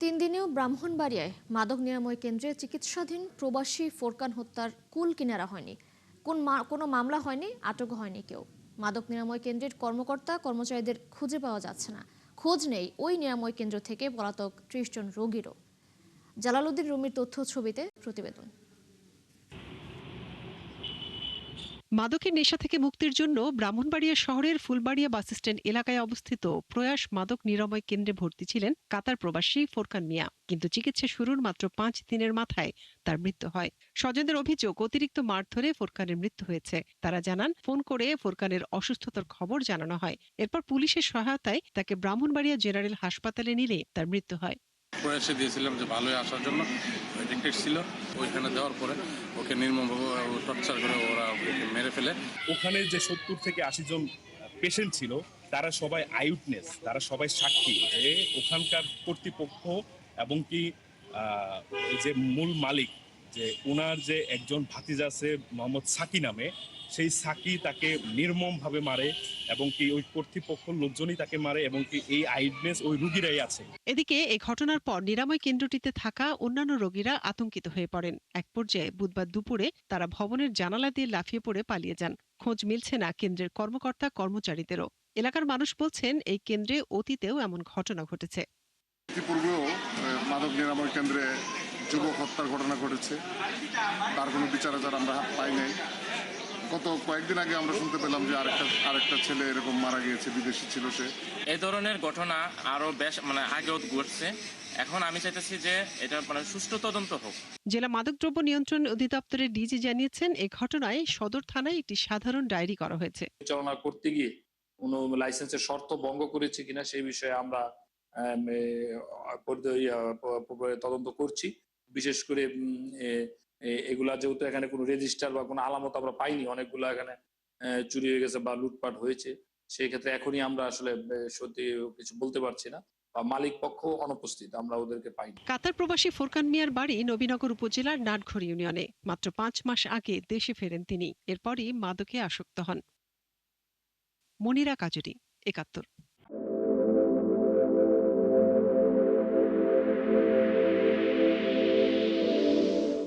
তিন দিনেও ব্রাহ্মণবাড়িয়ায় মাদক নিরাময় কেন্দ্রে চিকিৎসাধীন প্রবাসী ফোরকান হত্যার কুল কিনারা হয়নি। কোনো মামলা হয়নি, আটক হয়নি কেউ। মাদক নিরাময় কেন্দ্রের কর্মকর্তা কর্মচারীদের খুঁজে পাওয়া যাচ্ছে না। খোঁজ নেই ওই নিরাময় কেন্দ্র থেকে পলাতক ৩০ জন রোগীরও। জালালউদ্দিন রুমির তথ্য ছবিতে প্রতিবেদন। মাদকের নেশা থেকে মুক্তির জন্য ব্রাহ্মণবাড়িয়া শহরের ফুলবাড়িয়া বাসস্ট্যান্ড এলাকায় অবস্থিত প্রয়াস মাদক নিরাময় কেন্দ্রে ভর্তি ছিলেন কাতার প্রবাসী ফোরকান মিয়া, কিন্তু চিকিৎসা শুরুর মাত্র ৫ দিনের মাথায় তার মৃত্যু হয়। স্বজনদের অভিযোগ, অতিরিক্ত মার ধরে ফোরকানের মৃত্যু হয়েছে। তারা জানান, ফোন করে ফোরকানের অসুস্থতার খবর জানানো হয়। এরপর পুলিশের সহায়তায় তাকে ব্রাহ্মণবাড়িয়া জেনারেল হাসপাতালে নিলে তার মৃত্যু হয়। প্রয়াসে দিয়েছিলাম যে ভালোই আসার জন্য, এডিক্টেড ছিল। ওইখানে দেওয়ার পরে ওকে নির্মমভাবে টর্চার করে ওরা ওকে মেরে ফেলে। ওখানে যে ৭০ থেকে ৮০ জন পেশেন্ট ছিল তারা সবাই আইউটনেস, তারা সবাই সাক্ষী যে ওখানকার কর্তৃপক্ষ এবং কি এই যে মূল মালিক, যে ওনার যে একজন ভাতিজা আছে মোহাম্মদ সাকি নামে, সেই সাকি তাকে নির্মমভাবে মারে এবং কি ওই কর্তৃপক্ষ লোকজনই তাকে মারে এবং কি এই আইউটনেস ওই রুগীরাই আছে। এদিকে এই ঘটনার পর নিরাময় কেন্দ্রটিতে থাকা অন্যান্য রোগীরা আতঙ্কিত হয়ে পড়েন। এক পর্যায়ে বুধবার দুপুরে তারা ভবনের জানালা দিয়ে লাফিয়ে পড়ে পালিয়ে যান। খোঁজ মিলছে না কেন্দ্রের কর্মকর্তা কর্মচারীদেরও। এলাকার মানুষ বলছেন, এই কেন্দ্রে অতীতেও এমন ঘটনা ঘটেছে। ইতিপূর্বেও মাদক নিরাময় কেন্দ্রে যুবক হত্যার ঘটনা ঘটেছে, তার কোনো বিচার আচার আমরা পাই নাই। গত কয়েকদিন আগে আমরা শুনতে পেলাম যে আরেকটা ছেলে এরকম মারা গিয়েছে, বিদেশি ছিল সে। এই ধরনের ঘটনা আরো বেশ আগেও ঘটছে। এখন আমি চাইতেছি যে এটা সুষ্ঠু তদন্ত হোক। জেলা মাদকদ্রব্য নিয়ন্ত্রণ অধিদপ্তরের ডিজি জানিয়েছেন, এই ঘটনায় সদর থানায় একটি সাধারণ ডায়েরি করা হয়েছে। পরিচালনা করতে গিয়ে কোনো লাইসেন্সের শর্ত ভঙ্গ করেছে কিনা সেই বিষয়ে আমরা তদন্ত করছি। বিশেষ করে এগুলা যেহেতু এখানে কোনো রেজিস্টার বা কোনো আলামত আমরা পাইনি, অনেকগুলো এখানে চুরি হয়ে গেছে বা লুটপাট হয়েছে, সেই ক্ষেত্রে এখনই আমরা আসলে সত্যি কিছু বলতে পারছি না, বা মালিক পক্ষ অনুপস্থিত, আমরা ওদেরকে পাইনি। কাতার প্রবাসী ফোরকান মিয়ার বাড়ি নবীনগর উপজেলার নাটঘর ইউনিয়নে। মাত্র ৫ মাস আগে দেশে ফেরেন তিনি। এরপরই মাদকে আসক্ত হন। মনিরা কাজুরি, ৭১।